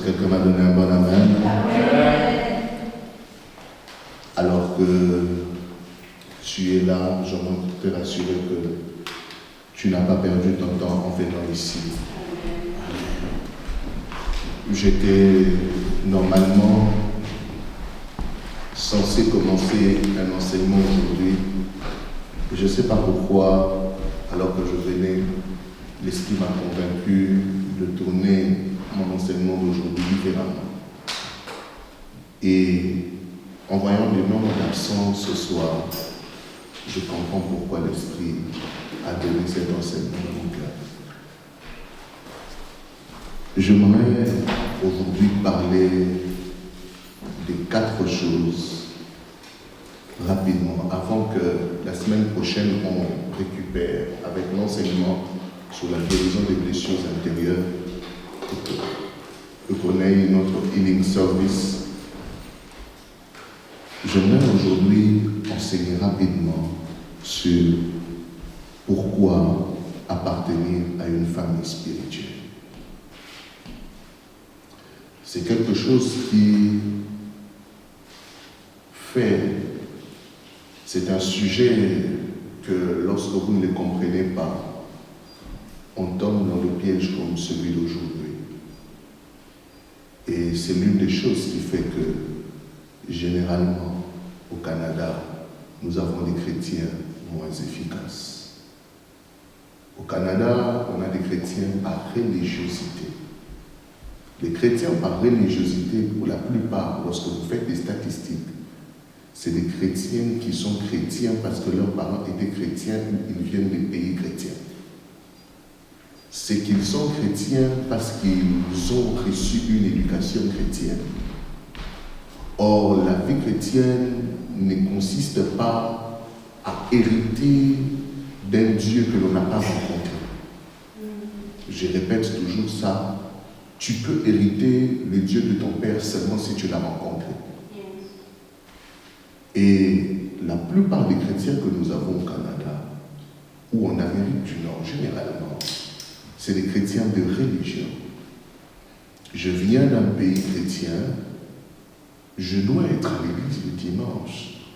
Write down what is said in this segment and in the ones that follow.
quelqu'un m'a donné un bon amen? Alors que tu es là, je veux te rassurer que tu n'as pas perdu ton temps en venant ici. J'étais normalement censé commencer un enseignement aujourd'hui. Je ne sais pas pourquoi, alors que je venais, l'Esprit m'a convaincu de tourner mon enseignement d'aujourd'hui différemment. Et en voyant le nombre d'absents ce soir, je comprends pourquoi l'Esprit a donné cet enseignement dans mon cœur. J'aimerais aujourd'hui parler de 4 choses rapidement, avant que la semaine prochaine on récupère avec l'enseignement sur la guérison des blessures intérieures et qu'on ait notre healing service. J'aimerais aujourd'hui enseigner rapidement sur pourquoi appartenir à une famille spirituelle. C'est quelque chose qui fait, c'est un sujet que lorsque vous ne le comprenez pas, on tombe dans le piège comme celui d'aujourd'hui. Et c'est l'une des choses qui fait que, généralement, au Canada, nous avons des chrétiens moins efficaces. Au Canada, on a des chrétiens par religiosité. Les chrétiens par religiosité, pour la plupart, lorsque vous faites des statistiques, c'est des chrétiens qui sont chrétiens parce que leurs parents étaient chrétiens ou ils viennent des pays chrétiens. C'est qu'ils sont chrétiens parce qu'ils ont reçu une éducation chrétienne. Or, la vie chrétienne ne consiste pas à hériter d'un Dieu que l'on n'a pas rencontré. Je répète toujours ça. Tu peux hériter le Dieu de ton père seulement si tu l'as rencontré. Et la plupart des chrétiens que nous avons au Canada, ou en Amérique du Nord généralement, c'est des chrétiens de religion. Je viens d'un pays chrétien, je dois être à l'église le dimanche.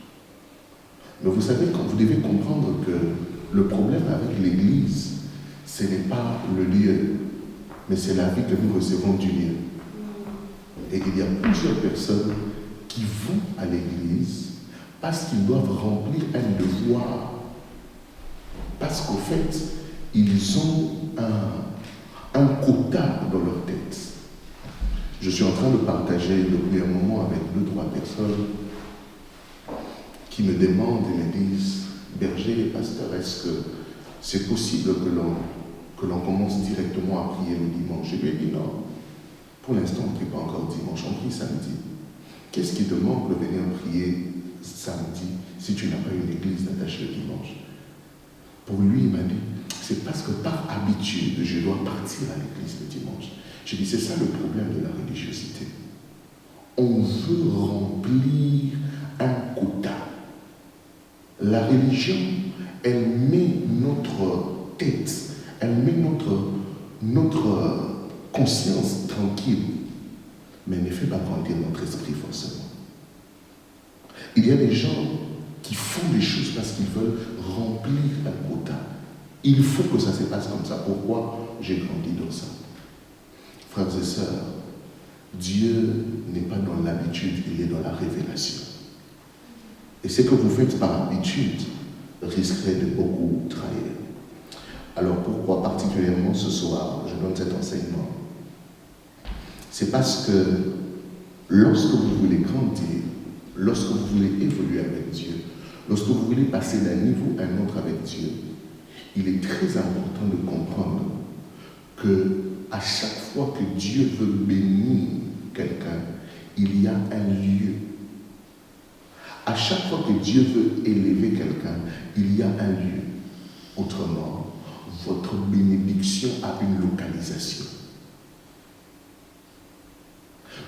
Mais vous savez, quand vous devez comprendre que le problème avec l'église, ce n'est pas le lieu, mais c'est la vie que nous recevons du lieu. Et il y a plusieurs personnes qui vont à l'église parce qu'ils doivent remplir un devoir. Parce qu'au fait, ils ont un quota dans leur tête. Je suis en train de partager depuis un moment avec 2-3 personnes qui me demandent et me disent « Berger, pasteur, est-ce que c'est possible que l'on commence directement à prier le dimanche ?» Je lui ai dit « Non, pour l'instant on ne prie pas encore dimanche, on prie samedi. Qu'est-ce qui te manque de venir prier samedi si tu n'as pas une église d'attache le dimanche ?» Pour lui, il m'a dit « C'est parce que par habitude, je dois partir à l'église le dimanche. » Je dis, c'est ça le problème de la religiosité. On veut remplir un quota. La religion, elle met notre tête, elle met notre conscience tranquille, mais elle ne fait pas grandir notre esprit forcément. Il y a des gens qui font des choses parce qu'ils veulent remplir un quota. Il faut que ça se passe comme ça. Pourquoi j'ai grandi dans ça? Frères et sœurs, Dieu n'est pas dans l'habitude, il est dans la révélation. Et ce que vous faites par habitude risquerait de beaucoup trahir. Alors pourquoi particulièrement ce soir, je donne cet enseignement? C'est parce que lorsque vous voulez grandir, lorsque vous voulez évoluer avec Dieu, lorsque vous voulez passer d'un niveau à un autre avec Dieu, il est très important de comprendre que à chaque fois que Dieu veut bénir quelqu'un, il y a un lieu. À chaque fois que Dieu veut élever quelqu'un, il y a un lieu. Autrement, votre bénédiction a une localisation.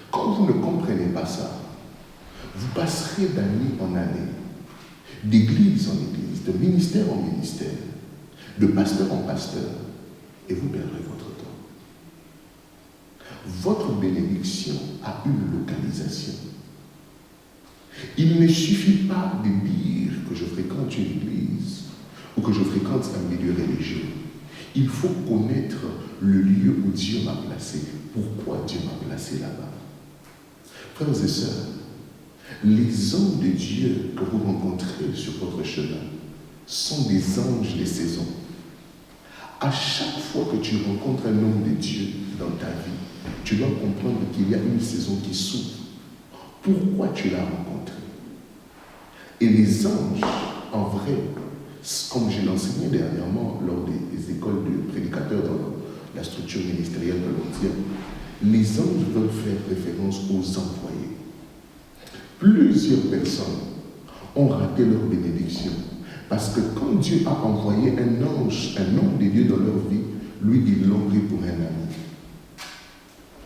Quand vous ne comprenez pas ça, vous passerez d'année en année, d'église en église, de ministère en ministère, de pasteur en pasteur, et vous perdrez votre temps. votre bénédiction a une localisation. Il ne suffit pas de dire que je fréquente une église ou que je fréquente un milieu religieux. Il faut connaître le lieu où Dieu m'a placé. Pourquoi Dieu m'a placé là-bas? Frères et sœurs, les hommes de Dieu que vous rencontrez sur votre chemin sont des anges des saisons. À chaque fois que tu rencontres un homme de Dieu dans ta vie, tu dois comprendre qu'il y a une saison qui s'ouvre. Pourquoi tu l'as rencontré? Et les anges, en vrai, comme je l'enseignais dernièrement lors des écoles de prédicateurs dans la structure ministérielle de l'Ontario, les anges veulent faire référence aux employés. Plusieurs personnes ont raté leur bénédiction parce que quand Dieu a envoyé un ange, un homme de Dieu dans leur vie, lui, ils l'ont pris pour un ami.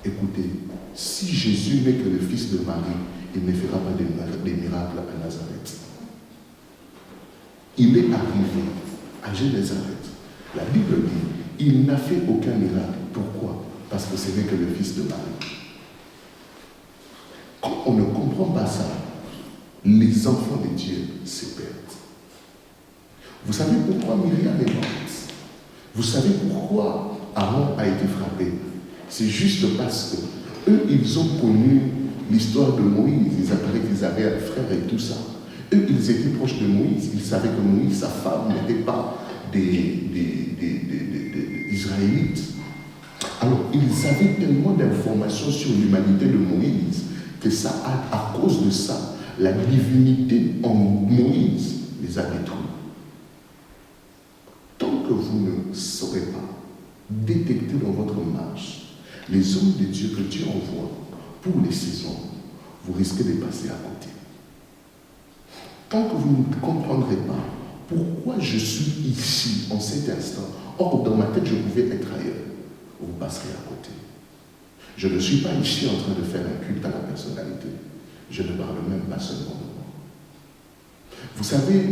Écoutez, si Jésus n'est que le fils de Marie, il ne fera pas des miracles à Nazareth. Il est arrivé à Nazareth. La Bible dit, il n'a fait aucun miracle. Pourquoi? Parce que ce n'est que le fils de Marie. Quand on ne comprend pas ça, les enfants de Dieu se perdent. Vous savez pourquoi Myriam est morte? Vous savez pourquoi Aaron a été frappé? C'est juste parce que eux, ils ont connu l'histoire de Moïse. Ils apparaissent qu'ils avaient un frère et tout ça. Eux, ils étaient proches de Moïse. Ils savaient que Moïse, sa femme, n'était pas des Israélites. Alors, ils avaient tellement d'informations sur l'humanité de Moïse que ça, à cause de ça, la divinité en Moïse les a détruits. Tant que vous ne saurez pas détecter dans votre marche les hommes de Dieu que Dieu envoie pour les saisons, vous risquez de passer à côté. Tant que vous ne comprendrez pas pourquoi je suis ici en cet instant, or dans ma tête je pouvais être ailleurs, vous passerez à côté. Je ne suis pas ici en train de faire un culte à la personnalité. Je ne parle même pas seulement de moi. Vous savez,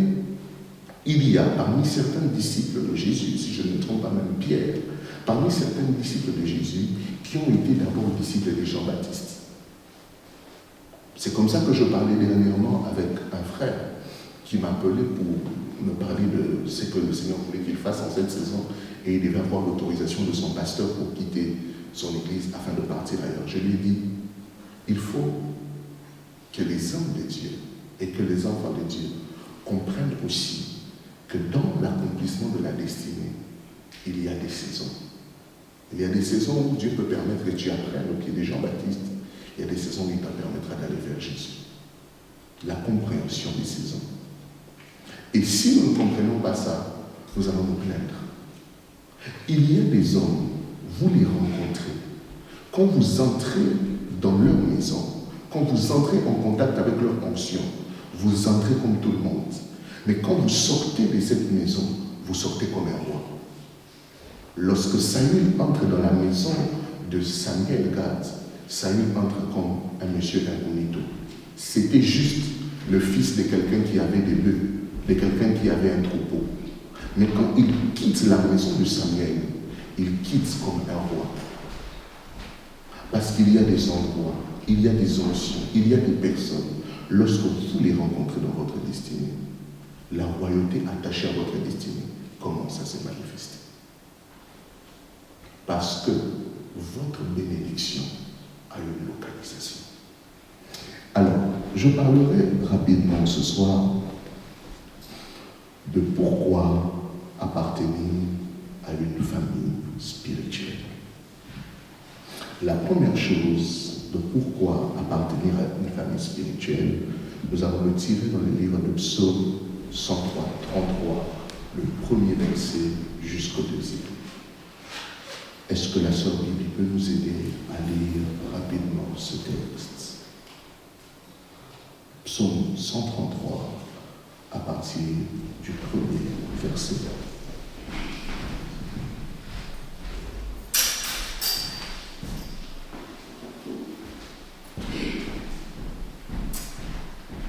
il y a parmi certains disciples de Jésus, si je ne me trompe pas, même Pierre, parmi certains disciples de Jésus qui ont été d'abord disciples de Jean-Baptiste. C'est comme ça que je parlais dernièrement avec un frère qui m'appelait pour me parler de ce que le Seigneur voulait qu'il fasse en cette saison et il devait avoir l'autorisation de son pasteur pour quitter son église afin de partir ailleurs. Je lui ai dit, il faut que les hommes de Dieu et que les enfants de Dieu comprennent aussi que dans l'accomplissement de la destinée, il y a des saisons. Il y a des saisons où Dieu peut permettre que tu apprennes au pied de Jean-Baptiste. Il y a des saisons où il te permettra d'aller vers Jésus. La compréhension des saisons. Et si nous ne comprenons pas ça, nous allons nous plaindre. Il y a des hommes, vous les rencontrez. Quand vous entrez dans leur maison, quand vous entrez en contact avec leur onction, vous entrez comme tout le monde. Mais quand vous sortez de cette maison, vous sortez comme un roi. Lorsque Samuel entre dans la maison de Samuel Gad, Samuel entre comme un monsieur incognito. C'était juste le fils de quelqu'un qui avait des bœufs, de quelqu'un qui avait un troupeau. Mais quand il quitte la maison de Samuel, il quitte comme un roi. Parce qu'il y a des endroits, il y a des onctions, il y a des personnes, lorsque vous les rencontrez dans votre destinée, la royauté attachée à votre destinée commence à se manifester. Parce que votre bénédiction a une localisation. Alors, je parlerai rapidement ce soir de pourquoi appartenir à une famille spirituelle. La première chose de pourquoi appartenir à une famille spirituelle, nous allons le tirer dans le livre de Psaume 103, 33, le premier verset jusqu'au deuxième. Est-ce que la sœur Bibi peut nous aider à lire rapidement ce texte? Psaume 133, à partir du premier verset.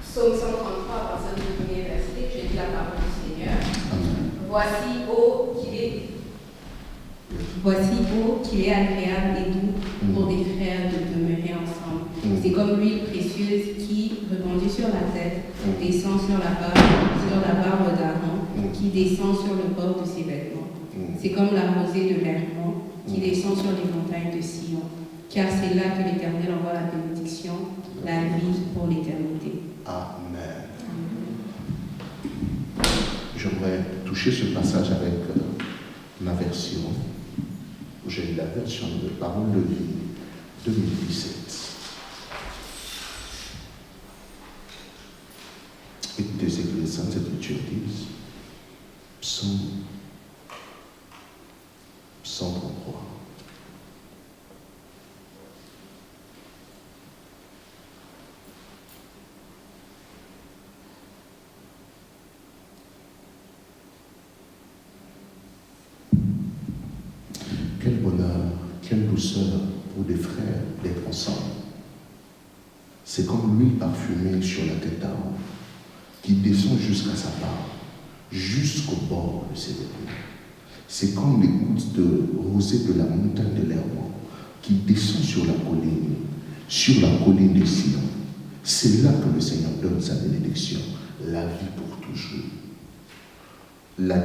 Psaume 133, à partir du premier verset, je lis la parole du Seigneur. Amen. Voici, ô qu'il est. Voici beau qu'il est agréable et doux pour des frères de demeurer ensemble. C'est comme l'huile précieuse qui, répandue sur la tête, descend sur la barbe d'Aaron, qui descend sur le bord de ses vêtements. C'est comme la rosée de l'Hermon qui descend sur les montagnes de Sion, car c'est là que l'Éternel envoie la bénédiction, la vie pour l'éternité. Amen. J'aimerais toucher ce passage avec ma version. J'ai la version de Parole de vie 2017. Écoutez ce que les Saintes Écritures disent. Psaume 133. Quel bonheur, quelle douceur pour des frères d'être ensemble. C'est comme l'huile parfumée sur la tête d'Aaron qui descend jusqu'à sa barbe, jusqu'au bord de ses vêtements. C'est comme les gouttes de rosée de la montagne de l'Hermon qui descend sur la colline de Sion. C'est là que le Seigneur donne sa bénédiction, la vie pour toujours. La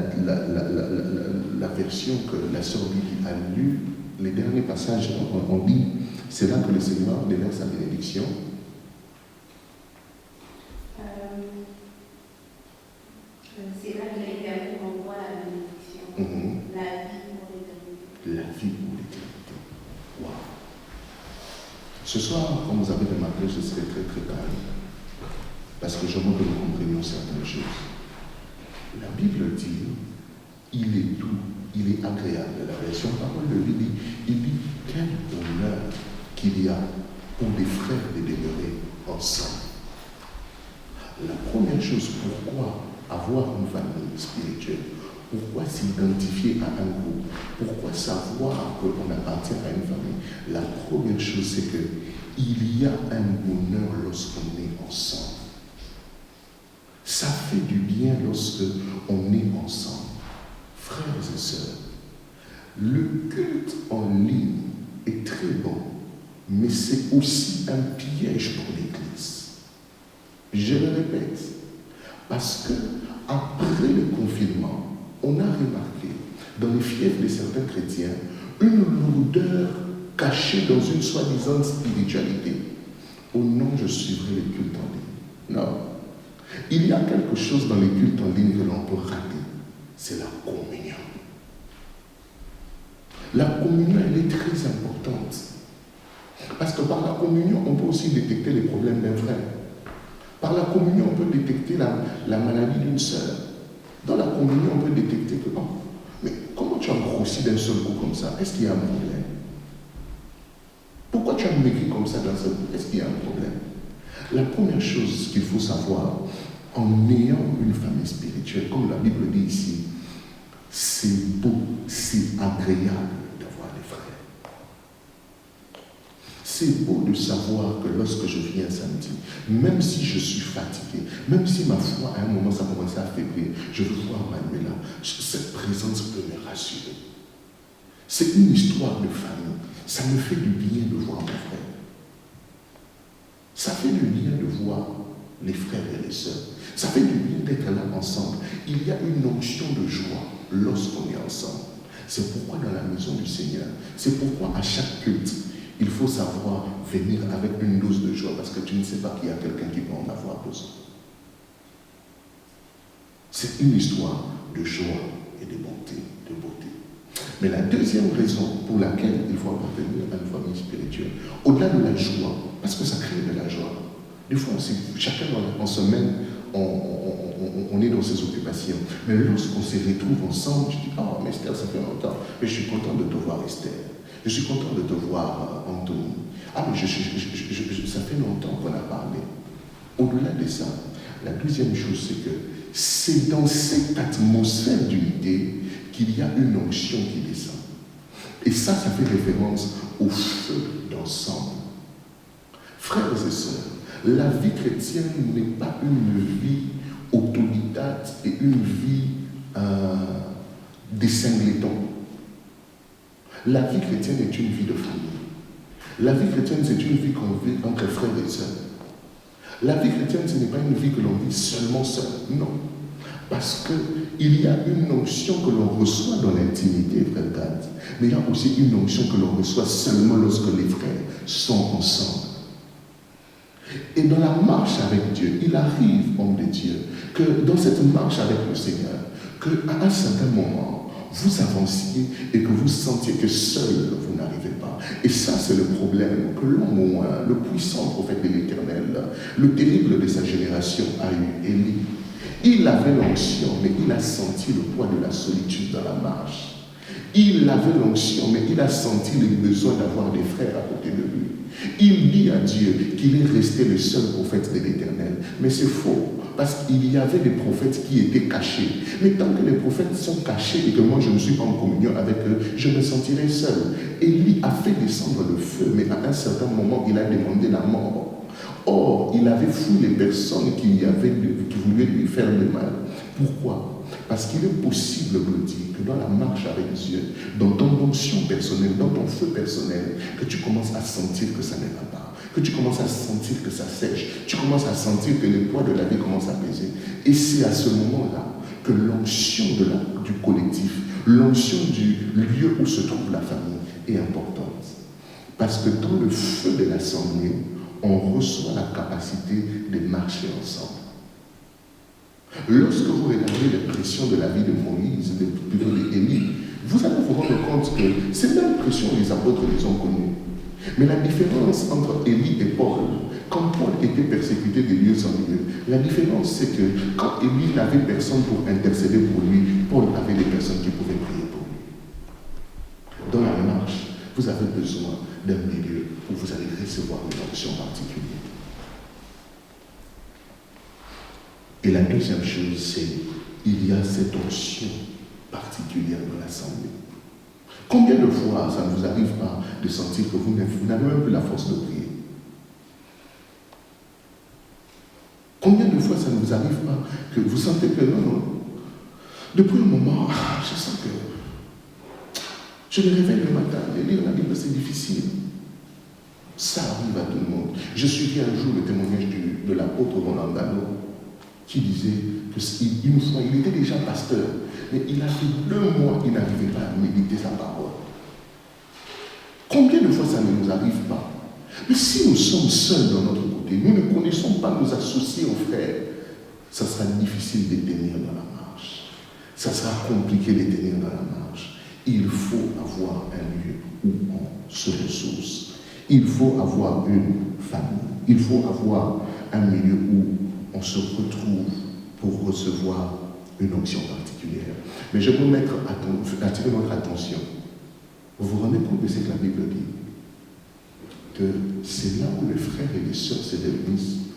version que la sœur Lydie a lue, les derniers passages, on dit, c'est là que le Seigneur déverse sa bénédiction. C'est là que l'Éternel envoie la bénédiction, la vie pour l'éternité. La vie pour l'éternité. Wow. Ce soir, quand vous avez remarqué, je serai très très calme, parce que je veux que nous comprenions certaines choses. La Bible dit, il est doux, il est agréable. La version Parole de vie dit, il dit, quel honneur qu'il y a pour des frères de demeurer ensemble. La première chose, pourquoi avoir une famille spirituelle, pourquoi s'identifier à un groupe, pourquoi savoir qu'on appartient à une famille, la première chose, c'est qu'il y a un bonheur lorsqu'on est ensemble. Ça fait du bien lorsque on est ensemble. Frères et sœurs, le culte en ligne est très bon, mais c'est aussi un piège pour l'Église. Je le répète, parce que après le confinement, on a remarqué dans les fiefs de certains chrétiens une lourdeur cachée dans une soi-disant spiritualité. Oh non, je suivrai les cultes en ligne. Non. Il y a quelque chose dans les cultes en ligne que l'on peut rater. C'est la communion. La communion, elle est très importante. Parce que par la communion, on peut aussi détecter les problèmes d'un frère. Par la communion, on peut détecter la maladie d'une sœur. Dans la communion, on peut détecter que, oh, mais comment tu as grossi d'un seul coup comme ça? Est-ce qu'il y a un problème? Pourquoi tu as maigri comme ça d'un seul coup? Est-ce qu'il y a un problème? La première chose qu'il faut savoir, en ayant une famille spirituelle, comme la Bible dit ici, c'est beau, c'est agréable d'avoir des frères. C'est beau de savoir que lorsque je viens samedi, même si je suis fatigué, même si ma foi à un moment ça commence à faiblir, je veux voir Manuela, cette présence peut me rassurer. C'est une histoire de famille. Ça me fait du bien de voir mon frère. Ça fait du bien de voir les frères et les sœurs. Ça fait du bien d'être là ensemble. Il y a une onction de joie lorsqu'on est ensemble. C'est pourquoi dans la maison du Seigneur, c'est pourquoi à chaque culte, il faut savoir venir avec une dose de joie parce que tu ne sais pas qu'il y a quelqu'un qui peut en avoir besoin. C'est une histoire de joie et de bonté, de beauté. Mais la deuxième raison pour laquelle il faut appartenir à une famille spirituelle, au-delà de la joie, parce que ça crée de la joie. Des fois, chacun en semaine, on est dans ses occupations. Mais lorsqu'on se retrouve ensemble, je dis, oh, mais Esther, ça fait longtemps. Mais je suis content de te voir, Esther. Je suis content de te voir, Anthony. Ah, mais ça fait longtemps qu'on a parlé. Au-delà de ça, la deuxième chose, c'est que c'est dans cette atmosphère d'unité qu'il y a une onction qui descend. Et ça fait référence au feu d'ensemble. Frères et sœurs, la vie chrétienne n'est pas une vie autodidacte et une vie des singletons. La vie chrétienne est une vie de famille. La vie chrétienne, c'est une vie qu'on vit entre frères et sœurs. La vie chrétienne, ce n'est pas une vie que l'on vit seulement seul. Non. Parce qu'il y a une onction que l'on reçoit dans l'intimité, frère Gad. Mais il y a aussi une onction que l'on reçoit seulement lorsque les frères sont ensemble. Et dans la marche avec Dieu, il arrive, homme de Dieu, que dans cette marche avec le Seigneur, qu'à un certain moment, vous avanciez et que vous sentiez que seul vous n'arrivez pas. Et ça, c'est le problème que l'homme, le puissant prophète de l'Éternel, le terrible de sa génération, a eu, Élie. Il avait l'onction, mais il a senti le poids de la solitude dans la marche. Il avait l'onction, mais il a senti le besoin d'avoir des frères à côté de lui. Il dit à Dieu qu'il est resté le seul prophète de l'Éternel. Mais c'est faux, parce qu'il y avait des prophètes qui étaient cachés. Mais tant que les prophètes sont cachés et que moi je ne suis pas en communion avec eux, je me sentirai seul. Élie a fait descendre le feu, mais à un certain moment, il a demandé la mort. Or, il avait fui les personnes qui voulaient lui faire le mal. Pourquoi? Parce qu'il est possible, me dit, que dans la marche avec Dieu, dans ton onction personnelle, dans ton feu personnel, que tu commences à sentir que ça ne va pas, que tu commences à sentir que ça sèche, tu commences à sentir que le poids de la vie commence à peser. Et c'est à ce moment-là que l'onction du collectif, l'onction du lieu où se trouve la famille est importante. Parce que dans le feu de l'assemblée, on reçoit la capacité de marcher ensemble. Lorsque vous regardez les pressions de la vie de Moïse, plutôt d'Élie, vous allez vous rendre compte que ces mêmes pressions, les apôtres les ont connues. Mais la différence entre Élie et Paul, quand Paul était persécuté de lieu en lieu, la différence c'est que quand Élie n'avait personne pour intercéder pour lui, Paul avait des personnes qui pouvaient prier pour lui. Dans la marche, vous avez besoin d'un milieu où vous allez recevoir une onction particulière. Et la deuxième chose, c'est il y a cette onction particulière dans l'assemblée. Combien de fois ça ne vous arrive pas de sentir que vous n'avez même plus la force de prier? Combien de fois ça ne vous arrive pas que vous sentez que non, depuis un moment, je sens que je me réveille le matin, et lire la Bible c'est difficile. Ça arrive à tout le monde. Je suivis un jour le témoignage de l'apôtre Roland Gallo qui disait qu'une fois, il était déjà pasteur, mais il a fait 2 mois, il n'arrivait pas à méditer sa parole. Combien de fois ça ne nous arrive pas? Mais si nous sommes seuls dans notre côté, nous ne connaissons pas nos associés aux frères, ça sera difficile de tenir dans la marche. Ça sera compliqué de tenir dans la marche. Il faut avoir un lieu où on se ressource. Il faut avoir une famille. Il faut avoir un milieu où on se retrouve pour recevoir une onction particulière. Mais je veux attirer notre attention. Vous vous rendez compte de ce que la Bible dit? Que c'est là où les frères et les sœurs se réunissent,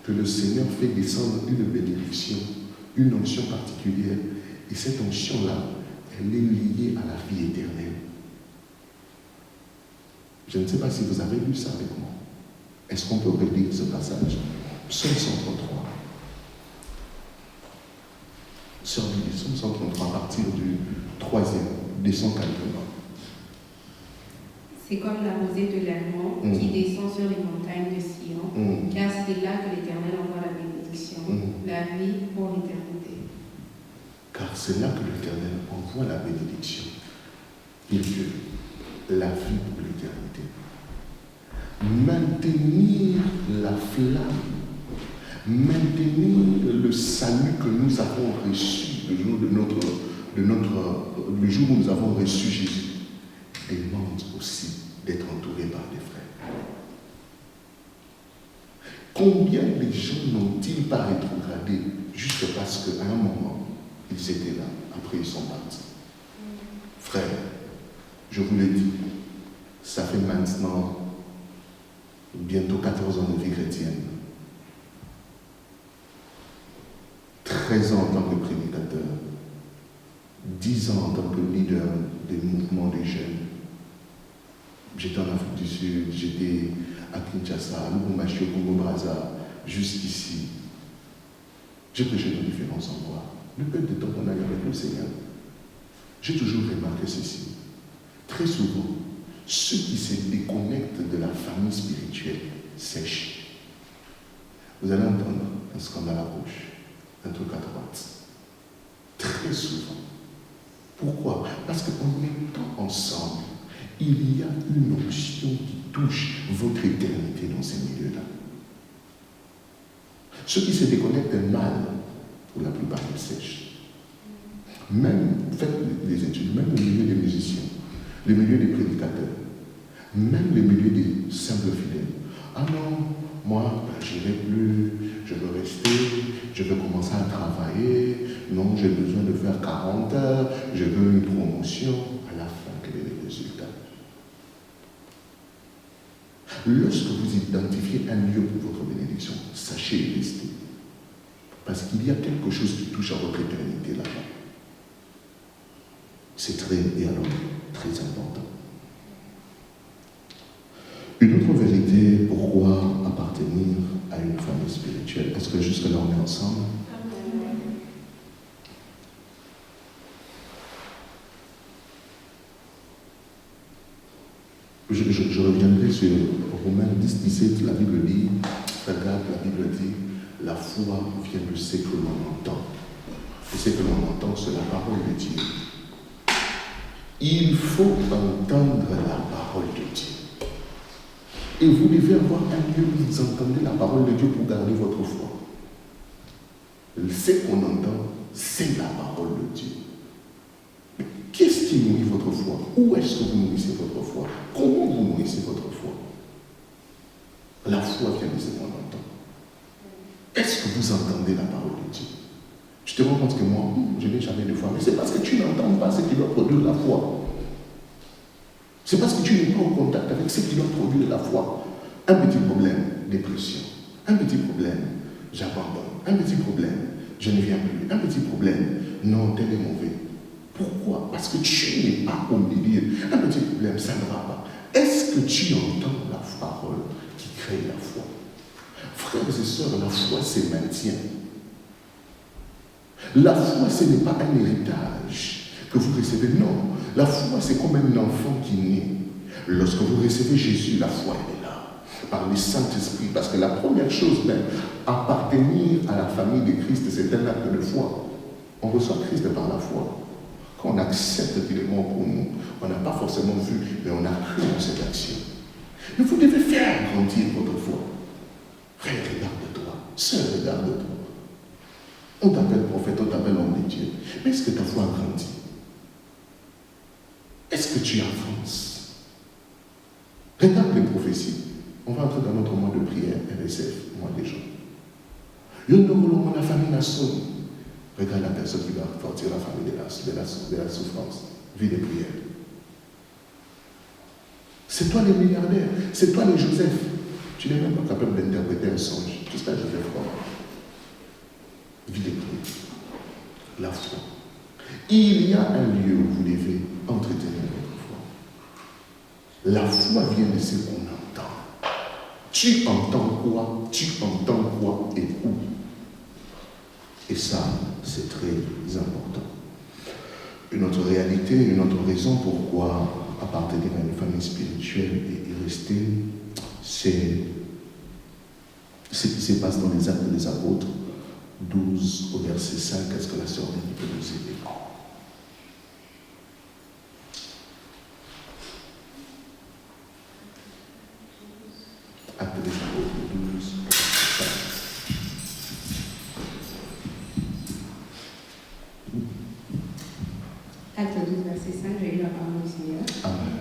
que le Seigneur fait descendre une bénédiction, une onction particulière. Et cette onction-là, elle est liée à la vie éternelle. Je ne sais pas si vous avez lu ça avec moi. Est-ce qu'on peut relire ce passage? Psaume 133. Sur le Psaume 133, à partir du 3e, descend calmement. C'est comme la rosée de l'Hermon qui descend sur les montagnes de Sion, car c'est là que l'Éternel envoie la bénédiction, la vie pour l'éternité. Car c'est là que l'Éternel envoie la bénédiction et que la vie pour l'éternité. Maintenir la flamme, maintenir le salut que nous avons reçu le jour où nous avons reçu Jésus, demande aussi d'être entouré par des frères. Combien de gens n'ont-ils pas rétrogradé juste parce qu'à un moment, ils étaient là, après ils sont partis? Frères, je vous l'ai dit, ça fait maintenant bientôt 14 ans de vie chrétienne. 13 ans en tant que prédicateur, 10 ans en tant que leader des mouvements des jeunes. J'étais en Afrique du Sud, j'étais à Kinshasa, à Lubumbashi, au Congo-Brazza, jusqu'ici. J'ai prêché nos différences en voix. Le peu de temps qu'on a eu avec le Seigneur, j'ai toujours remarqué ceci. Très souvent, ceux qui se déconnectent de la famille spirituelle sèchent. Vous allez entendre un scandale à gauche, un truc à droite. Très souvent. Pourquoi? Parce qu'en étant ensemble, il y a une onction qui touche votre éternité dans ces milieux-là. Ceux qui se déconnectent mal, pour la plupart, ils sèchent. Même, faites des études, même le milieu des musiciens, le milieu des prédicateurs, même le milieu des simples fidèles. Ah non, moi, je n'irai plus, je veux rester, je veux commencer à travailler, non, j'ai besoin de faire 40 heures, je veux une promotion. À la fin, quel est le résultat? Lorsque vous identifiez un lieu pour votre bénédiction, sachez y rester. Parce qu'il y a quelque chose qui touche à votre éternité là-bas. C'est très, et alors, très important. Une autre vérité, pourquoi appartenir à une famille spirituelle? Est-ce que jusque-là on est ensemble? Je reviendrai sur Romains 10, 17, la Bible dit, regarde, la Bible dit, la foi vient de ce que l'on entend. Et ce que l'on entend, c'est la parole de Dieu. Il faut entendre la parole de Dieu. Et vous devez avoir un lieu où vous entendez la parole de Dieu pour garder votre foi. Ce qu'on entend, c'est la parole de Dieu. Mais qu'est-ce qui nourrit votre foi? Où est-ce que vous nourrissez votre foi? Comment vous nourrissez votre foi? La foi vient de ce qu'on entend. Est-ce que vous entendez la parole de Dieu? Tu te rends compte que moi, je n'ai jamais de foi. Mais c'est parce que tu n'entends pas ce qui doit produire la foi. C'est parce que tu n'es pas en contact avec ce qui doit produire la foi. Un petit problème, dépression. Un petit problème, j'abandonne. Un petit problème, je ne viens plus. Un petit problème, non, tel est mauvais. Pourquoi? Parce que tu n'es pas au milieu. Un petit problème, ça ne va pas. Est-ce que tu entends la parole qui crée la foi? Frères et sœurs, la foi se maintient. La foi, ce n'est pas un héritage que vous recevez. Non, la foi, c'est comme un enfant qui naît. Lorsque vous recevez Jésus, la foi, elle est là. Par le Saint-Esprit. Parce que la première chose, même, appartenir à la famille de Christ, c'est un acte de foi. On reçoit Christ par la foi. Quand on accepte qu'il est mort pour nous, on n'a pas forcément vu, mais on a cru en cette action. Mais vous devez faire grandir votre foi. Frère, regarde-toi. Sœur, regarde-toi. On t'appelle prophète, on t'appelle homme de Dieu. Mais est-ce que ta foi a grandi? Est-ce que tu avances? Regarde les prophéties. On va entrer dans notre mois de prière, RSF, mois des gens. La famille nationale. Regarde la personne qui va sortir la famille de la souffrance. Vie de prière. C'est toi les milliardaires, c'est toi les Joseph. Tu n'es même pas capable d'interpréter un songe. Tout ça, Joseph, comment? Vie de prière. La foi. Il y a un lieu où vous devez entretenir votre foi. La foi vient de ce qu'on entend. Tu entends quoi? Tu entends quoi et où? Et ça, c'est très important. Une autre réalité, une autre raison pourquoi appartenir à une famille spirituelle et y rester, c'est ce qui se passe dans les Actes des Apôtres, 12 au verset 5. Est-ce que la sœur Denis peut nous aider? Actes des Apôtres, 12 au verset 5. Acte 12, verset 5, je vais lire la parole du Seigneur. Amen.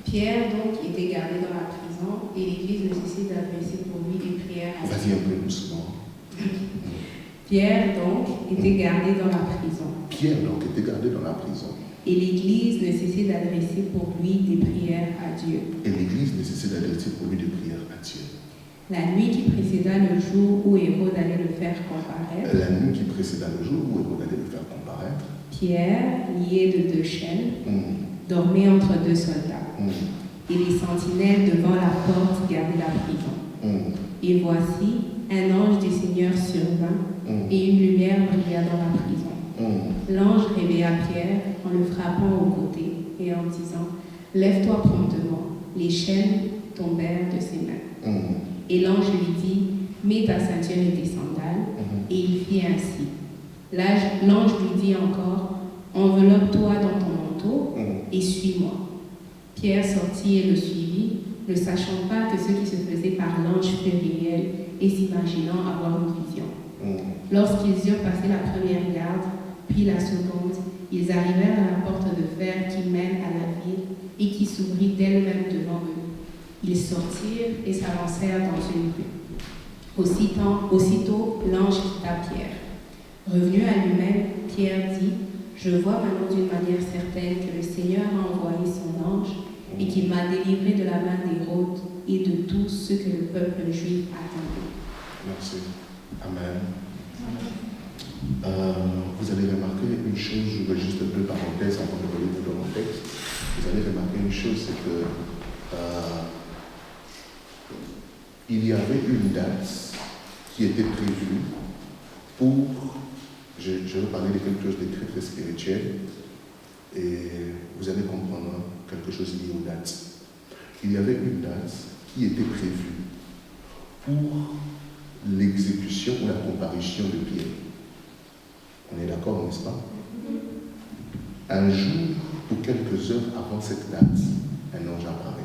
Pierre, donc, était gardé dans la prison et l'Église ne cessait d'adresser pour lui des prières à Vas-y un peu doucement. Pierre, donc, était gardé dans la prison. Pierre, donc, était gardé dans la prison. Et l'Église ne cessait d'adresser pour lui des prières à Dieu. Et l'Église ne cessait d'adresser pour lui des prières à Dieu. La nuit qui précéda le jour où Hérode allait le faire comparaître, La nuit qui précéda le jour où Hérode allait le faire comparaître, Pierre, lié de deux chaînes, dormait entre deux soldats. Et les sentinelles devant la porte gardaient la prison. Et voici, un ange du Seigneur survint, et une lumière brilla dans la prison. L'ange réveilla Pierre en le frappant au côté et en disant « Lève-toi promptement. Les chaînes tombèrent de ses mains. Et l'ange lui dit, mets ta ceinture et tes sandales. Et il fit ainsi. L'ange lui dit encore, enveloppe-toi dans ton manteau et suis-moi. Pierre sortit et le suivit, ne sachant pas que ce qui se faisait par l'ange fut réel et s'imaginant avoir une vision. Lorsqu'ils eurent passé la première garde, puis la seconde, ils arrivèrent à la porte de fer qui mène à la ville et qui s'ouvrit d'elle-même devant eux. Ils sortirent et s'avancèrent dans une rue. Aussitôt, l'ange quitta Pierre. Revenu à lui-même, Pierre dit, « Je vois maintenant d'une manière certaine que le Seigneur a envoyé son ange et qu'il m'a délivré de la main d'Hérode et de tout ce que le peuple juif attendait. » Merci. Amen. Vous allez remarquer une chose, je veux juste deux parenthèses avant de relire dans mon texte. Vous allez remarquer une chose, c'est que il y avait une date qui était prévue pour, je vais parler de quelque chose de très très spirituel, et vous allez comprendre quelque chose lié aux dates. Il y avait une date qui était prévue pour l'exécution ou la comparution de Pierre. On est d'accord, n'est-ce pas? Un jour ou quelques heures avant cette date, un ange apparaît.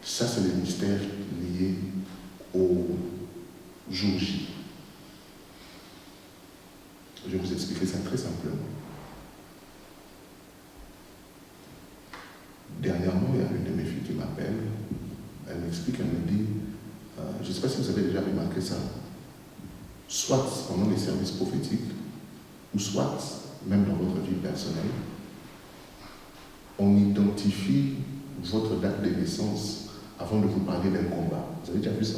Ça, c'est le mystère lié au jour J. Je vais vous expliquer ça très simplement. Dernièrement, il y a une de mes filles qui m'appelle. Elle m'explique, elle me dit, je ne sais pas si vous avez déjà remarqué ça, soit pendant les services prophétiques, ou soit même dans votre vie personnelle, on identifie votre date de naissance avant de vous parler d'un combat. Vous avez déjà vu ça?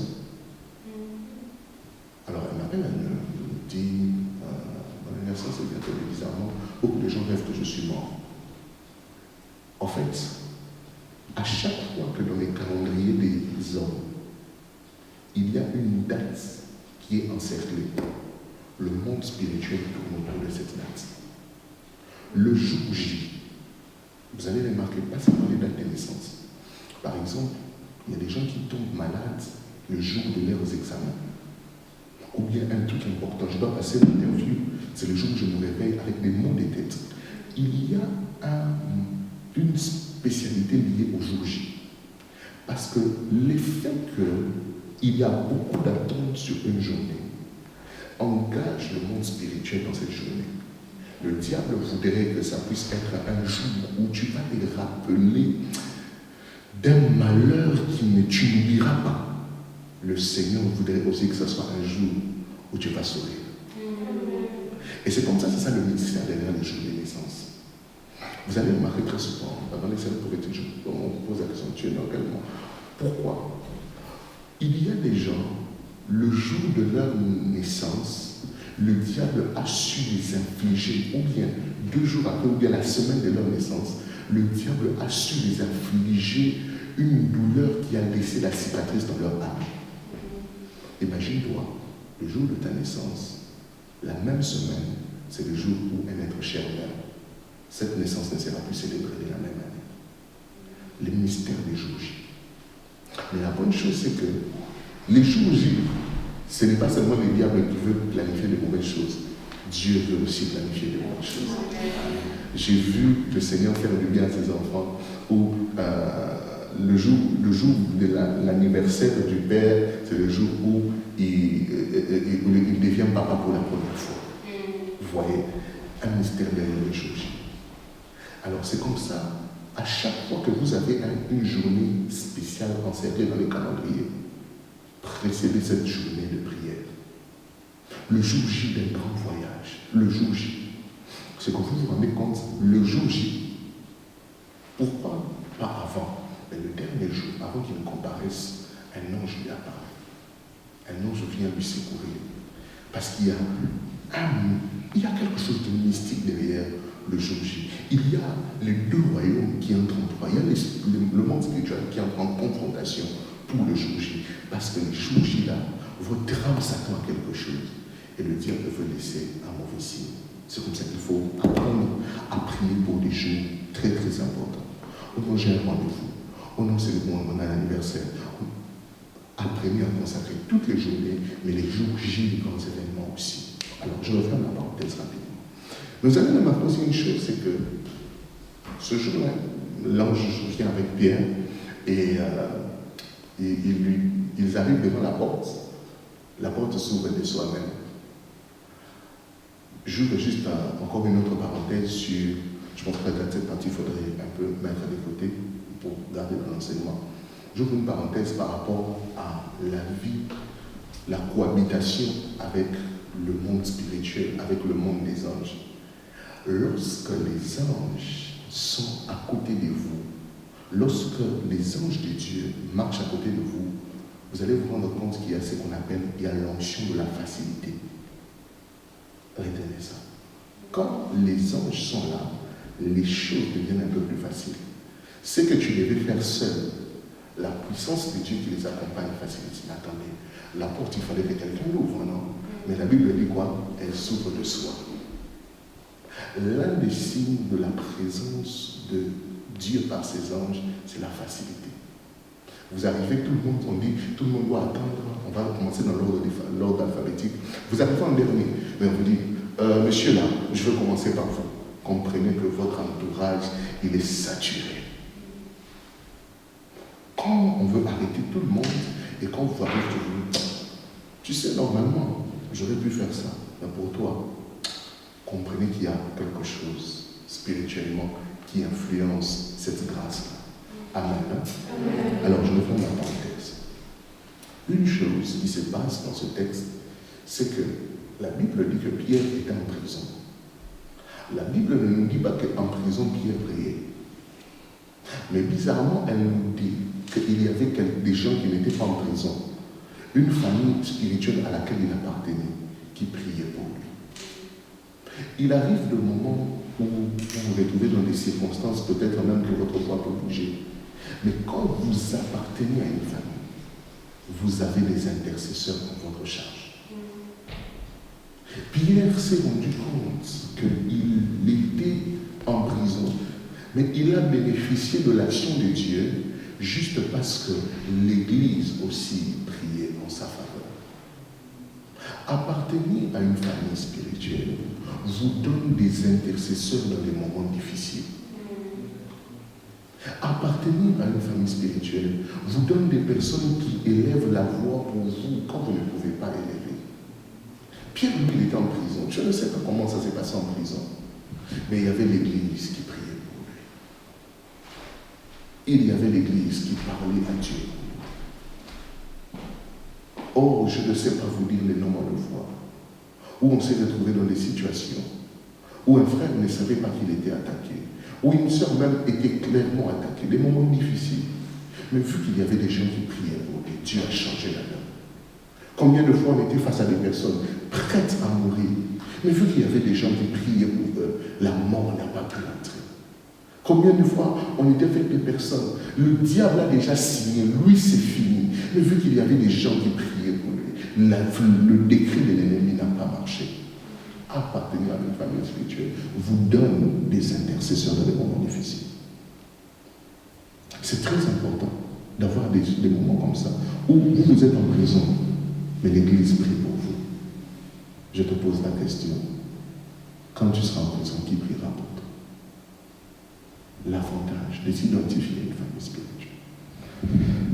Alors elle m'appelle, elle me dit, mon anniversaire c'est bientôt, bizarrement, beaucoup de gens rêvent que je suis mort. En fait, à chaque fois que dans les calendriers des hommes, il y a une date qui est encerclée, le monde spirituel tourne autour de cette date. Le jour J, vous allez remarquer, pas seulement les dates de naissance. Par exemple, il y a des gens qui tombent malades le jour de leurs examens. Ou bien un truc important, je dois passer l'interview, c'est le jour où je me réveille avec des maux de tête. Il y a une spécialité liée au jour J. Parce que l'effet qu'il y a beaucoup d'attentes sur une journée engage le monde spirituel dans cette journée. Le diable voudrait que ça puisse être un jour où tu vas te rappeler d'un malheur tu n'oublieras pas. Le Seigneur voudrait aussi que ce soit un jour où tu vas sourire. Et c'est comme ça, c'est ça le mystère derrière le jour de naissance. Vous allez remarquer très souvent, avant les scènes prophétiques, on pose la question, tu es dans quel mois? Pourquoi? Il y a des gens, le jour de leur naissance, le diable a su les infliger, ou bien 2 jours après, ou bien la semaine de leur naissance, le diable a su les infliger une douleur qui a laissé la cicatrice dans leur âme. Imagine-toi, le jour de ta naissance, la même semaine, c'est le jour où un être cher meurt. Cette naissance ne sera plus célébrée de la même année. Le mystère des jours J. Mais la bonne chose, c'est que les jours J, ce n'est pas seulement le diable qui veut planifier de mauvaises choses. Dieu veut aussi planifier de bonnes choses. J'ai vu le Seigneur faire du bien à ses enfants où le jour de l'anniversaire du Père, c'est le jour où il devient papa pour la première fois. Vous voyez, un mystère derrière les choses. Alors c'est comme ça, à chaque fois que vous avez une journée spéciale encerclée dans les calendriers, précédez cette journée de prière. Le jour J d'un grand voyage, le jour J, c'est que vous vous rendez compte, le jour J, pourquoi pas avant? Mais le dernier jour, avant qu'il ne comparaisse, un ange lui apparaît. Un ange vient lui secourir. Parce qu'il y a quelque chose de mystique derrière le jour J. Il y a les 2 royaumes qui entrent en combat. Il y a le monde spirituel qui entre en confrontation pour le jour J. Parce que le jour J là, votre âme s'attend à quelque chose. Et le diable veut laisser un mauvais signe. C'est comme ça qu'il faut apprendre à prier pour des jours très très importants. Oh non, j'ai un rendez-vous. Oh non, c'est mon anniversaire. Apprenez à consacrer toutes les journées, mais les jours J, les grands événements aussi. Alors, je referme la parenthèse rapidement. Mais vous avez remarqué aussi une chose, c'est que ce jour-là, l'ange vient avec Pierre et ils arrivent devant la porte. La porte s'ouvre de soi-même. J'ouvre juste encore une autre parenthèse sur, je pense que dans cette partie, il faudrait un peu mettre de côté pour garder l'enseignement. J'ouvre une parenthèse par rapport à la vie, la cohabitation avec le monde spirituel, avec le monde des anges. Lorsque les anges sont à côté de vous, lorsque les anges de Dieu marchent à côté de vous, vous allez vous rendre compte qu'il y a ce qu'on appelle, il y a l'onction de la facilité. Retenez ça. Quand les anges sont là, les choses deviennent un peu plus faciles. Ce que tu devais faire seul, la puissance de Dieu qui les accompagne facilite. Mais attendez, la porte, il fallait que quelqu'un l'ouvre, non? Mais la Bible dit quoi? Elle s'ouvre de soi. L'un des signes de la présence de Dieu par ses anges, c'est la facilité. Vous arrivez, tout le monde, on dit, tout le monde doit attendre. On va commencer dans l'ordre alphabétique. Vous arrivez en dernier, mais on vous dit, monsieur là, je veux commencer par vous. Comprenez que votre entourage, il est saturé. Quand on veut arrêter tout le monde, et quand vous arrivez, tu sais, normalement, j'aurais pu faire ça, mais pour toi, comprenez qu'il y a quelque chose spirituellement qui influence cette grâce-là. Amen. Amen. Alors, je vais faire la parenthèse. Une chose qui se passe dans ce texte, c'est que la Bible dit que Pierre était en prison. La Bible ne nous dit pas qu'en prison, Pierre priait. Mais bizarrement, elle nous dit qu'il y avait des gens qui n'étaient pas en prison. Une famille spirituelle à laquelle il appartenait, qui priait pour lui. Il arrive le moment où vous vous retrouvez dans des circonstances, peut-être même que votre foi peut bouger. Mais quand vous appartenez à une famille, vous avez des intercesseurs en votre charge. Pierre s'est rendu compte qu'il était en prison, mais il a bénéficié de l'action de Dieu juste parce que l'Église aussi priait en sa faveur. Appartenir à une famille spirituelle vous donne des intercesseurs dans les moments difficiles. Appartenir à une famille spirituelle vous donne des personnes qui élèvent la voix pour vous quand vous ne pouvez pas élever. Pierre, lui, il était en prison. Je ne sais pas comment ça s'est passé en prison, mais il y avait l'Église qui priait pour lui. Il y avait l'Église qui parlait à Dieu. Or, je ne sais pas vous dire les nombres de fois où on s'est retrouvé dans des situations où un frère ne savait pas qu'il était attaqué, où une sœur même était clairement attaquée, des moments difficiles. Mais vu qu'il y avait des gens qui priaient pour lui, Dieu a changé la donne. Combien de fois on était face à des personnes prêtes à mourir, mais vu qu'il y avait des gens qui priaient pour eux, la mort n'a pas pu entrer. Combien de fois on était avec des personnes, le diable a déjà signé, lui c'est fini, mais vu qu'il y avait des gens qui priaient pour lui, le décret de l'ennemi n'a pas marché. Appartenir à une famille spirituelle vous donne des intercesseurs dans des moments difficiles. C'est très important d'avoir des moments comme ça où vous êtes en prison, mais l'Église prie pour vous. Je te pose la question, quand tu seras en prison, qui priera pour toi? L'avantage de s'identifier à une famille spirituelle.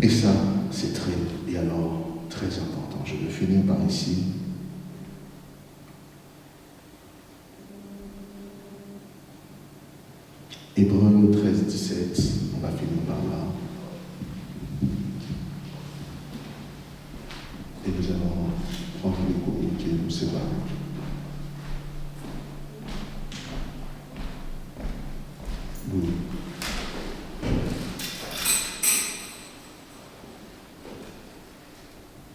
Et ça, c'est très important. Je vais finir par ici. Hébreux 13, 17, on va finir par là. Et nous allons prendre les communiqués, nous séparer. Oui.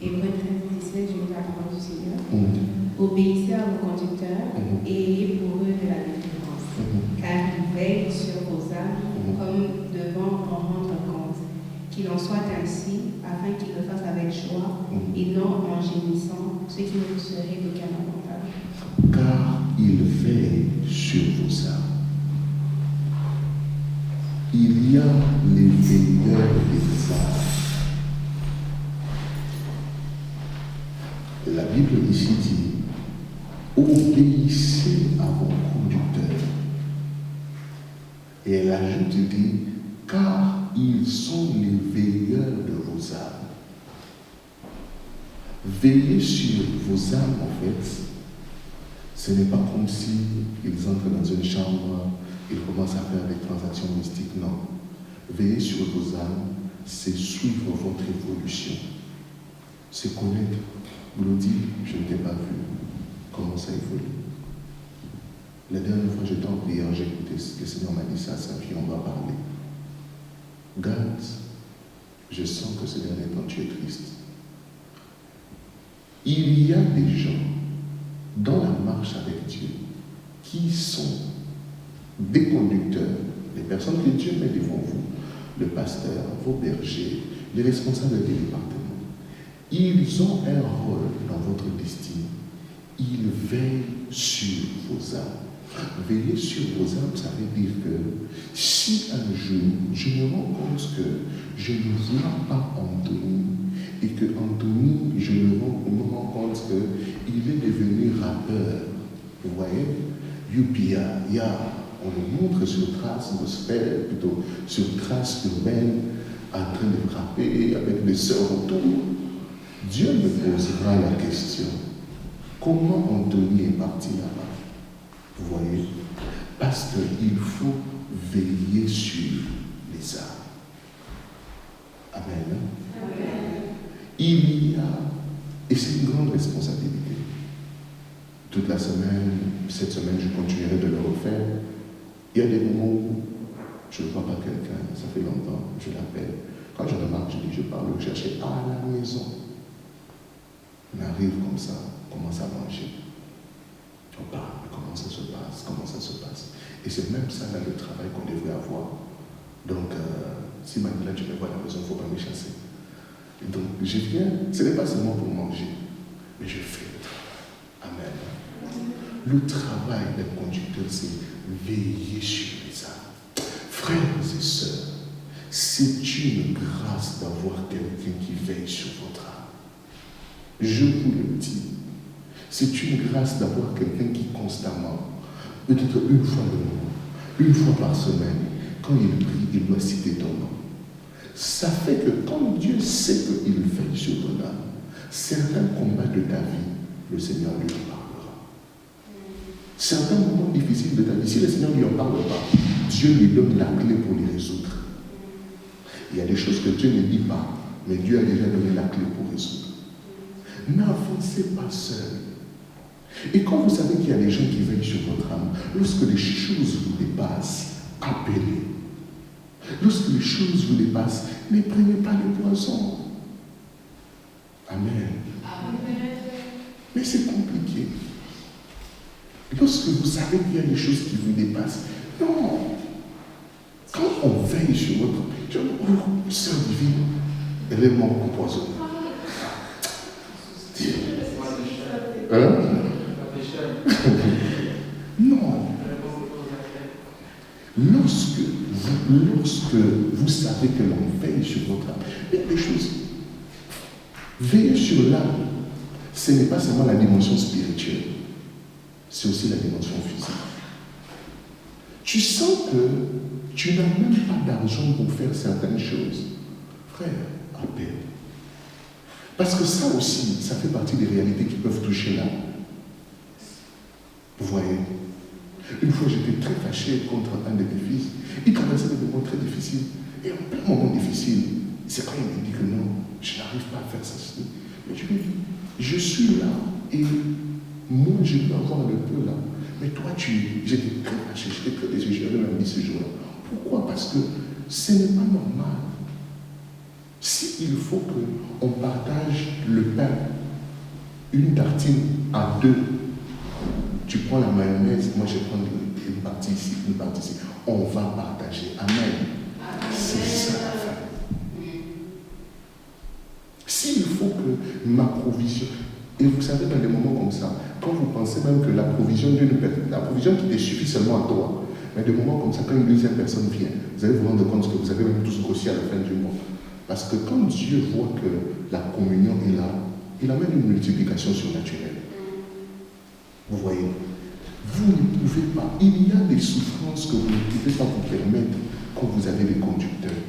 Hébreux 13, 17, je lis la parole du Seigneur. Obéissez à vos conducteurs et ayez pour eux de la déférence, car ils veillent sur vos âmes comme devant en rendre compte. Qu'il en soit ainsi, afin qu'ils le fassent avec joie et non en gémissant, ce qui ne vous serait d'aucun avantage. Car ils veillent sur vos âmes. il y a les veilleurs des âmes. La Bible ici dit, obéissez à vos conducteurs. Et elle ajoute, dit, car ils sont les veilleurs de vos âmes. Veiller sur vos âmes, en fait, ce n'est pas comme si ils entrent dans une chambre, ils commencent à faire des transactions mystiques, non. Veiller sur vos âmes, c'est suivre votre évolution. C'est connaître. Vous le dites, je ne t'ai pas vu. Comment ça évolue? La dernière fois, j'étais en prière, j'ai écouté ce que le Seigneur m'a dit ça, puis on va parler. Gad, je sens que ce dernier temps, tu es triste. Il y a des gens dans la marche avec Dieu qui sont des conducteurs, les personnes que Dieu met devant vous, le pasteur, vos bergers, les responsables des départements. Ils ont un rôle dans votre destinée. Ils veillent sur vos âmes. Veiller sur vos âmes, ça veut dire que si un jour je me rends compte que je ne vois pas Anthony et que Anthony, je me rends compte qu'il est devenu rappeur, vous voyez, Yupia, on le montre sur trace gospel, plutôt sur trace urbaine, en train de rapper avec des sœurs autour. Dieu me posera la question, comment Anthony est parti là-bas? Vous voyez? Parce qu'il faut veiller sur les âmes. Amen. Amen. Il y a, et c'est une grande responsabilité. Toute la semaine, cette semaine, je continuerai de le refaire. Il y a des moments où je ne vois pas quelqu'un, ça fait longtemps, je l'appelle. Quand je remarque, je dis, je parle, je cherche à la maison. On arrive comme ça, on commence à manger. On parle, comment ça se passe. Et c'est même ça, là, le travail qu'on devrait avoir. Donc, si maintenant tu me vois à la maison, il ne faut pas me chasser. Et donc, je viens, ce n'est pas seulement pour manger, mais je fais le travail. Amen. Le travail d'un conducteur, c'est veiller sur les âmes. Frères et sœurs, c'est une grâce d'avoir quelqu'un qui veille sur votre âme. Je vous le dis. C'est une grâce d'avoir quelqu'un qui constamment, peut-être une fois le mois, une fois par semaine, quand il prie, il doit citer ton nom. Ça fait que quand Dieu sait qu'il veille sur ton âme, certains combats de ta vie, le Seigneur lui en parlera. Certains moments difficiles de ta vie, si le Seigneur ne lui en parle pas, Dieu lui donne la clé pour les résoudre. Il y a des choses que Dieu ne dit pas, mais Dieu a déjà donné la clé pour résoudre. N'avancez pas seul. Et quand vous savez qu'il y a des gens qui veillent sur votre âme, lorsque les choses vous dépassent, appelez. Lorsque les choses vous dépassent, ne prenez pas le poison. Amen. Amen. Mais c'est compliqué. Lorsque vous savez qu'il y a des choses qui vous dépassent, non. Quand on veille sur votre sœur divine, elle est morte empoisonnée. Hein? Non. Lorsque vous savez que l'on veille sur votre âme, il y a des choses. Veiller sur l'âme, ce n'est pas seulement la dimension spirituelle, c'est aussi la dimension physique. Tu sens que tu n'as même pas d'argent pour faire certaines choses. Frère, appelle. Parce que ça aussi, ça fait partie des réalités qui peuvent toucher l'âme. Vous voyez, une fois j'étais très fâché contre un de mes fils. Il traversait des moments très difficiles. Et en plein moment difficile, c'est quand il me dit que non, je n'arrive pas à faire ça. Mais je lui dis, je suis là et moi je peux avoir le peu là. Mais toi, j'étais très fâché, j'étais très déçu, je l'avais même dit ce jour-là. Pourquoi? Parce que ce n'est pas normal. S'il faut qu'on partage le pain, une tartine à deux, tu prends la mayonnaise, moi je prends une partie ici, une partie ici, on va partager. Amen. C'est ça la fin. S'il faut que ma provision, et vous savez dans des moments comme ça, quand vous pensez même que la provision qui te suffit seulement à toi, Mais des moments comme ça, quand une deuxième personne vient, vous allez vous rendre compte que vous avez même tous grossi à la fin du mois. Parce que quand Dieu voit que la communion est là, il amène une multiplication surnaturelle. Vous voyez, vous ne pouvez pas. Il y a des souffrances que vous ne pouvez pas vous permettre quand vous avez des conducteurs.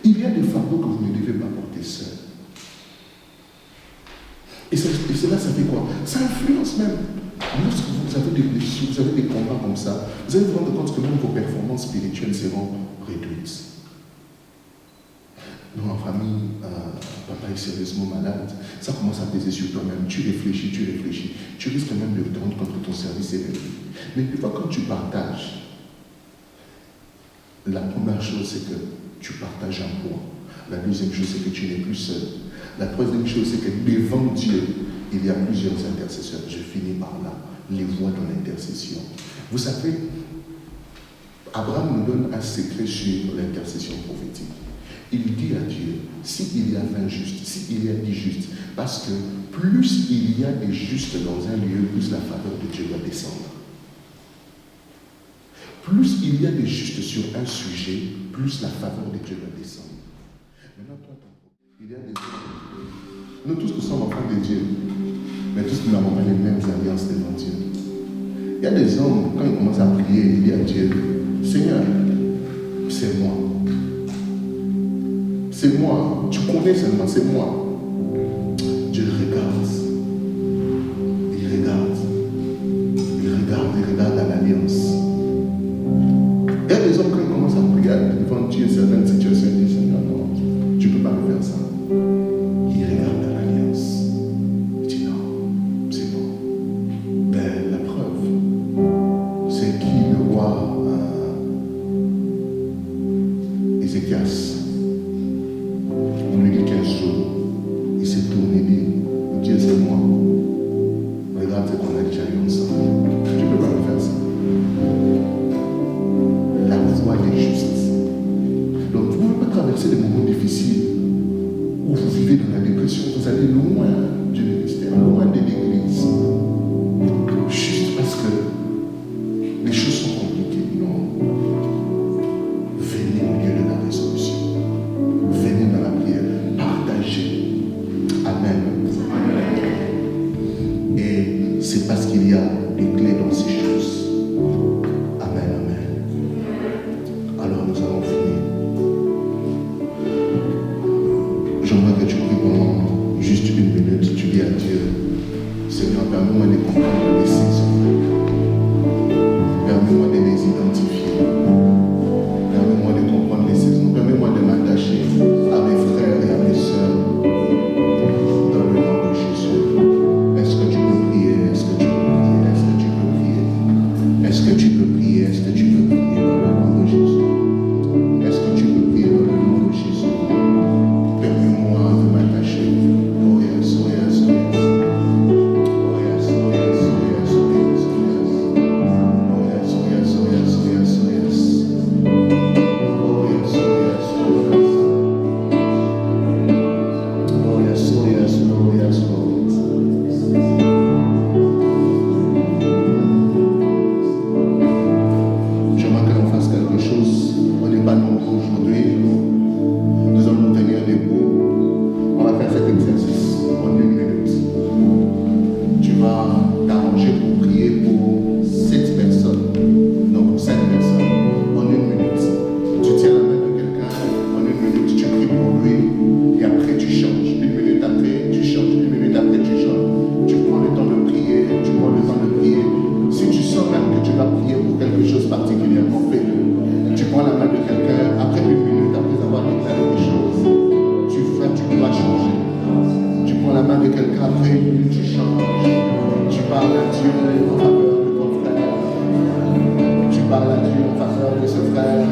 Il y a des fardeaux que vous ne devez pas porter seul. Et cela, ça fait quoi? Ça influence même. Lorsque vous avez des blessures, vous avez des combats comme ça, vous allez vous rendre compte que même vos performances spirituelles seront réduites. Dans la famille, papa est sérieusement malade, ça commence à peser sur toi-même. Tu réfléchis, tu risques même de te rendre compte que ton service est réduit. Mais une fois quand tu partages, la première chose c'est que tu partages un point. La deuxième chose c'est que tu n'es plus seul. La troisième chose c'est que devant Dieu, il y a plusieurs intercesseurs. Je finis par là. Les voix dans l'intercession. Vous savez, Abraham nous donne un secret sur l'intercession prophétique. Il dit à Dieu, s'il y a 20 justes, s'il y a 10 justes, parce que plus il y a des justes dans un lieu, plus la faveur de Dieu va descendre. Plus il y a des justes sur un sujet, plus la faveur de Dieu va descendre. Maintenant, toi, il y a des hommes. Nous tous, nous sommes enfants de Dieu, mais tous, nous n'avons pas les mêmes alliances devant Dieu. Il y a des hommes, quand ils commencent à prier, ils disent à Dieu, Seigneur, c'est moi. C'est moi. Tu connais seulement, c'est moi. Dieu regarde. Il regarde. Il regarde à l'alliance. Il y a des hommes, quand ils commencent à prier devant Dieu, certaines situations, ils disent, Seigneur, non, tu ne peux pas me faire ça. Il regarde à l'alliance. Il dit, non, c'est bon. Ben, la preuve, c'est qui le roi Ézéchias. On lui dit 15 jours. Il s'est tourné et dit, Dieu c'est moi. Regarde ce qu'on a déjà eu ensemble. Tu ne peux pas me faire ça. La foi est juste. Donc vous ne pouvez pas traverser des moments difficiles où vous vivez dans la dépression, vous allez loin du ministère, loin de l'église. Juste parce que les choses sont compliquées. Non. Venez au lieu de la résolution. Venez dans la prière. Partagez. Amen. Et c'est parce qu'il y a des clés dans ces choses. Amen, amen. Alors nous allons finir. J'aimerais que tu pries pendant juste une minute. Tu dis à Dieu, Seigneur, permets-moi de comprendre les saisons. Permets-moi de les identifier. Permets-moi de comprendre les saisons. Permets-moi de m'attacher à mes frères et à mes sœurs. Dans le nom de Jésus. Est-ce que tu peux prier? Est-ce que tu peux prier? Est-ce que tu peux prier? Est-ce que tu peux prier? Est-ce que tu peux prier dans le nom de Jésus? Est-ce que tu peux prier dans le nom de Jésus? Permets-moi de m'attacher. Oh yes, oh yes, oh yes. Oh yes, oh yes, oh yes, oh yes, oh yes. Oh yes, oh yes, oh yes, oh yes, oh yes. Oh yes, oh yes, oh yes. Oh yes, oh yes, oh yes, Lord. J'aimerais que l'on fasse quelque chose. On n'est pas nombreux aujourd'hui. Nous allons nous tenir debout. On va faire cet exercice en 1 minute. Tu vas t'arranger pour prier pour 7 personnes. Non, pour 5 personnes. En 1 minute. Tu tiens la main de quelqu'un. En 1 minute, tu pries pour lui. Et après, tu changes. 1 minute après, tu changes. 1 minute après, tu changes. Tu prends le temps de prier. Tu prends le temps de prier. Si tu sens même que tu vas prier pour quelque chose particulièrement, fais-le. Tu prends la main de quelqu'un. Après 1 minute, après avoir déclaré des choses, tu dois changer. Tu prends la main de quelqu'un. Après 1 minute, tu changes. Tu parles à Dieu en faveur de ton frère. Tu parles à Dieu en faveur de ce frère.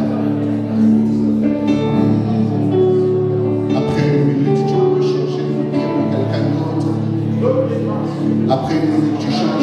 Après 1 minute, tu peux changer de prier pour quelqu'un d'autre. Après 1 minute, tu changes.